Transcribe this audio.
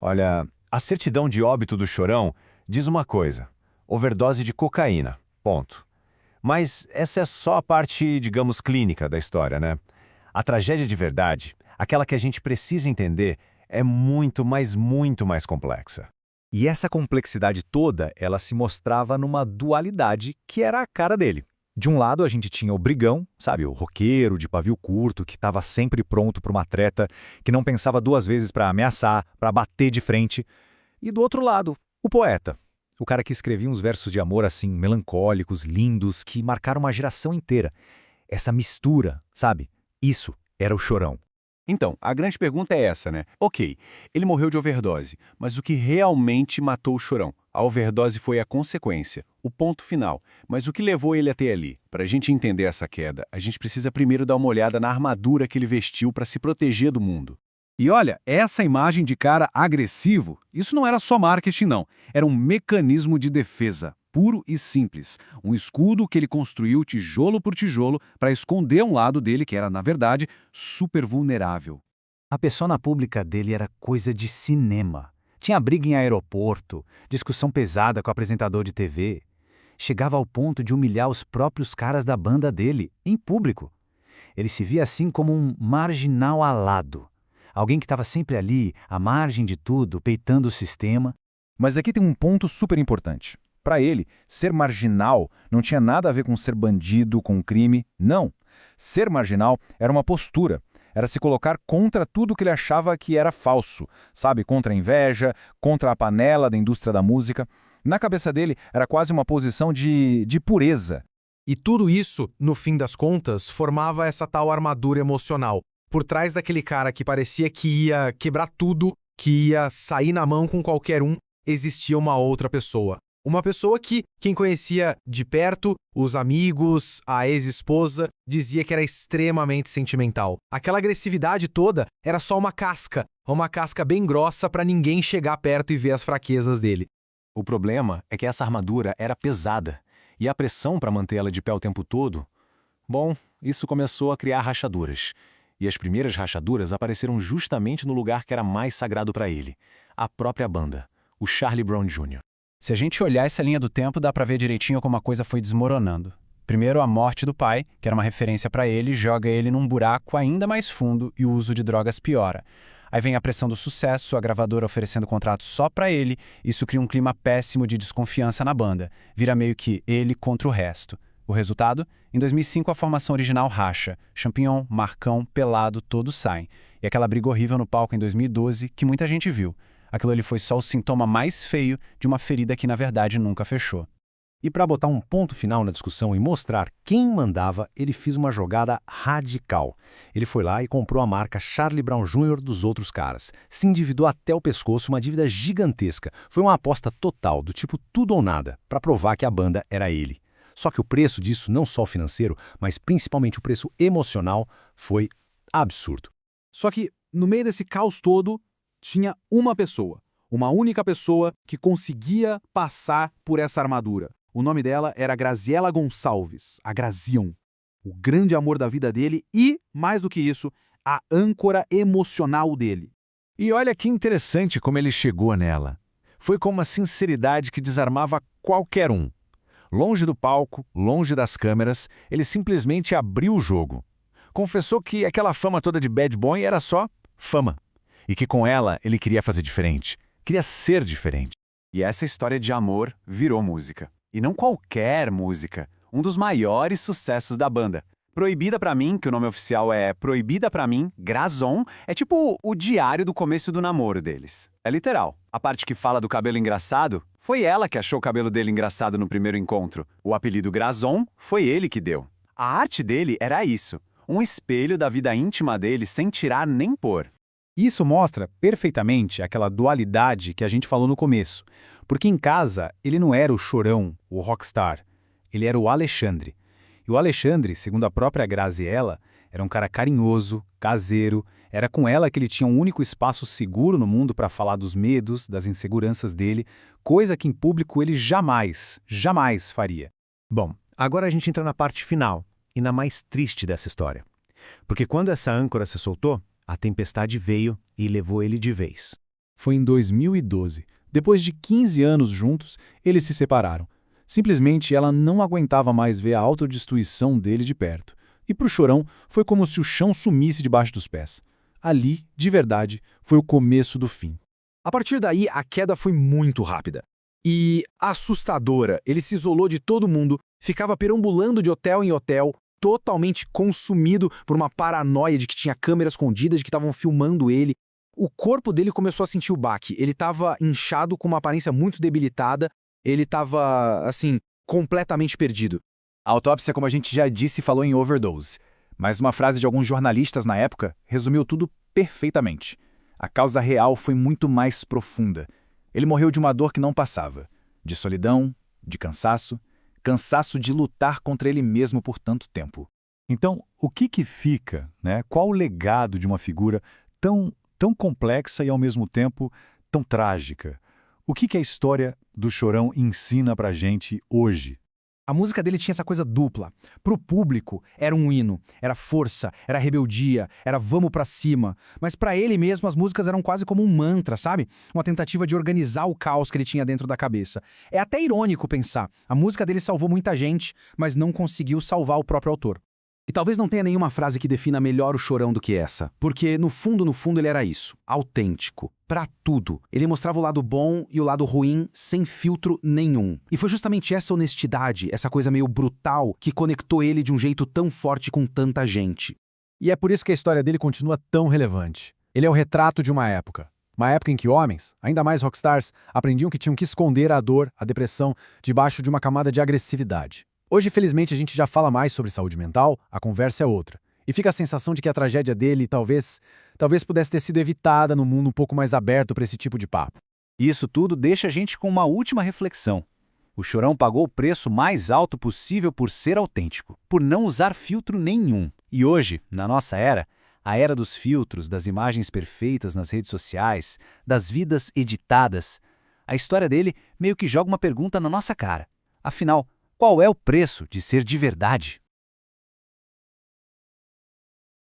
Olha, a certidão de óbito do Chorão diz uma coisa: overdose de cocaína. Ponto. Mas essa é só a parte, digamos, clínica da história, né? A tragédia de verdade, aquela que a gente precisa entender, é muito, mas muito mais complexa. E essa complexidade toda, ela se mostrava numa dualidade que era a cara dele. De um lado, a gente tinha o brigão, sabe, o roqueiro de pavio curto, que estava sempre pronto para uma treta, que não pensava duas vezes para ameaçar, para bater de frente. E do outro lado, o poeta. O cara que escrevia uns versos de amor assim, melancólicos, lindos, que marcaram uma geração inteira. Essa mistura, sabe? Isso era o Chorão. Então, a grande pergunta é essa, né? Ok, ele morreu de overdose, mas o que realmente matou o Chorão? A overdose foi a consequência, o ponto final. Mas o que levou ele até ali? Para a gente entender essa queda, a gente precisa primeiro dar uma olhada na armadura que ele vestiu para se proteger do mundo. E olha, essa imagem de cara agressivo, isso não era só marketing não, era um mecanismo de defesa, puro e simples. Um escudo que ele construiu tijolo por tijolo para esconder um lado dele que era, na verdade, super vulnerável. A persona pública dele era coisa de cinema. Tinha briga em aeroporto, discussão pesada com o apresentador de TV. Chegava ao ponto de humilhar os próprios caras da banda dele, em público. Ele se via assim como um marginal alado. Alguém que estava sempre ali, à margem de tudo, peitando o sistema. Mas aqui tem um ponto super importante. Para ele, ser marginal não tinha nada a ver com ser bandido, com crime. Não. Ser marginal era uma postura. Era se colocar contra tudo que ele achava que era falso. Sabe, contra a inveja, contra a panela da indústria da música. Na cabeça dele, era quase uma posição de pureza. E tudo isso, no fim das contas, formava essa tal armadura emocional. Por trás daquele cara que parecia que ia quebrar tudo, que ia sair na mão com qualquer um, existia uma outra pessoa. Uma pessoa que, quem conhecia de perto, os amigos, a ex-esposa, dizia que era extremamente sentimental. Aquela agressividade toda era só uma casca bem grossa para ninguém chegar perto e ver as fraquezas dele. O problema é que essa armadura era pesada, e a pressão para mantê-la de pé o tempo todo, bom, isso começou a criar rachaduras. E as primeiras rachaduras apareceram justamente no lugar que era mais sagrado para ele, a própria banda, o Charlie Brown Jr. Se a gente olhar essa linha do tempo, dá pra ver direitinho como a coisa foi desmoronando. Primeiro, a morte do pai, que era uma referência pra ele, joga ele num buraco ainda mais fundo e o uso de drogas piora. Aí vem a pressão do sucesso, a gravadora oferecendo contrato só pra ele, isso cria um clima péssimo de desconfiança na banda. Vira meio que ele contra o resto. O resultado? Em 2005, a formação original racha. Champignon, Marcão, Pelado, todos saem. E aquela briga horrível no palco em 2012, que muita gente viu. Aquilo ali foi só o sintoma mais feio de uma ferida que, na verdade, nunca fechou. E para botar um ponto final na discussão e mostrar quem mandava, ele fez uma jogada radical. Ele foi lá e comprou a marca Charlie Brown Jr. dos outros caras. Se endividou até o pescoço, uma dívida gigantesca. Foi uma aposta total, do tipo tudo ou nada, para provar que a banda era ele. Só que o preço disso, não só o financeiro, mas principalmente o preço emocional, foi absurdo. Só que, no meio desse caos todo, tinha uma pessoa. Uma única pessoa que conseguia passar por essa armadura. O nome dela era Graziela Gonçalves, a Grazion. O grande amor da vida dele e, mais do que isso, a âncora emocional dele. E olha que interessante como ele chegou nela. Foi com uma sinceridade que desarmava qualquer um. Longe do palco, longe das câmeras, ele simplesmente abriu o jogo. Confessou que aquela fama toda de bad boy era só fama. E que com ela ele queria fazer diferente, queria ser diferente. E essa história de amor virou música. E não qualquer música, um dos maiores sucessos da banda. Proibida Pra Mim, que o nome oficial é Proibida Pra Mim, Grazon, é tipo o diário do começo do namoro deles. É literal. A parte que fala do cabelo engraçado, foi ela que achou o cabelo dele engraçado no primeiro encontro. O apelido Grazon foi ele que deu. A arte dele era isso, um espelho da vida íntima dele sem tirar nem pôr. Isso mostra perfeitamente aquela dualidade que a gente falou no começo. Porque em casa, ele não era o Chorão, o rockstar. Ele era o Alexandre. E o Alexandre, segundo a própria Graziella, era um cara carinhoso, caseiro. Era com ela que ele tinha um único espaço seguro no mundo para falar dos medos, das inseguranças dele, coisa que em público ele jamais, jamais faria. Bom, agora a gente entra na parte final e na mais triste dessa história. Porque quando essa âncora se soltou, a tempestade veio e levou ele de vez. Foi em 2012. Depois de 15 anos juntos, eles se separaram. Simplesmente ela não aguentava mais ver a autodestruição dele de perto. E pro Chorão, foi como se o chão sumisse debaixo dos pés. Ali, de verdade, foi o começo do fim. A partir daí, a queda foi muito rápida. E assustadora. Ele se isolou de todo mundo, ficava perambulando de hotel em hotel, totalmente consumido por uma paranoia de que tinha câmeras escondidas, de que estavam filmando ele. O corpo dele começou a sentir o baque. Ele estava inchado, com uma aparência muito debilitada. Ele estava, assim, completamente perdido. A autópsia, como a gente já disse, falou em overdose. Mas uma frase de alguns jornalistas na época resumiu tudo perfeitamente. A causa real foi muito mais profunda. Ele morreu de uma dor que não passava. De solidão, de cansaço, cansaço de lutar contra ele mesmo por tanto tempo. Então, o que fica, né? Qual o legado de uma figura tão complexa e, ao mesmo tempo, tão trágica? O que a história do Chorão ensina pra gente hoje? A música dele tinha essa coisa dupla. Pro público, era um hino, era força, era rebeldia, era vamos pra cima. Mas pra ele mesmo, as músicas eram quase como um mantra, sabe? Uma tentativa de organizar o caos que ele tinha dentro da cabeça. É até irônico pensar. A música dele salvou muita gente, mas não conseguiu salvar o próprio autor. E talvez não tenha nenhuma frase que defina melhor o Chorão do que essa. Porque, no fundo, ele era isso. Autêntico. Pra tudo. Ele mostrava o lado bom e o lado ruim sem filtro nenhum. E foi justamente essa honestidade, essa coisa meio brutal, que conectou ele de um jeito tão forte com tanta gente. E é por isso que a história dele continua tão relevante. Ele é o retrato de uma época. Uma época em que homens, ainda mais rockstars, aprendiam que tinham que esconder a dor, a depressão, debaixo de uma camada de agressividade. Hoje, felizmente, a gente já fala mais sobre saúde mental, a conversa é outra. E fica a sensação de que a tragédia dele talvez pudesse ter sido evitada num mundo um pouco mais aberto para esse tipo de papo. E isso tudo deixa a gente com uma última reflexão. O Chorão pagou o preço mais alto possível por ser autêntico, por não usar filtro nenhum. E hoje, na nossa era, a era dos filtros, das imagens perfeitas nas redes sociais, das vidas editadas, a história dele meio que joga uma pergunta na nossa cara. Afinal, qual é o preço de ser de verdade?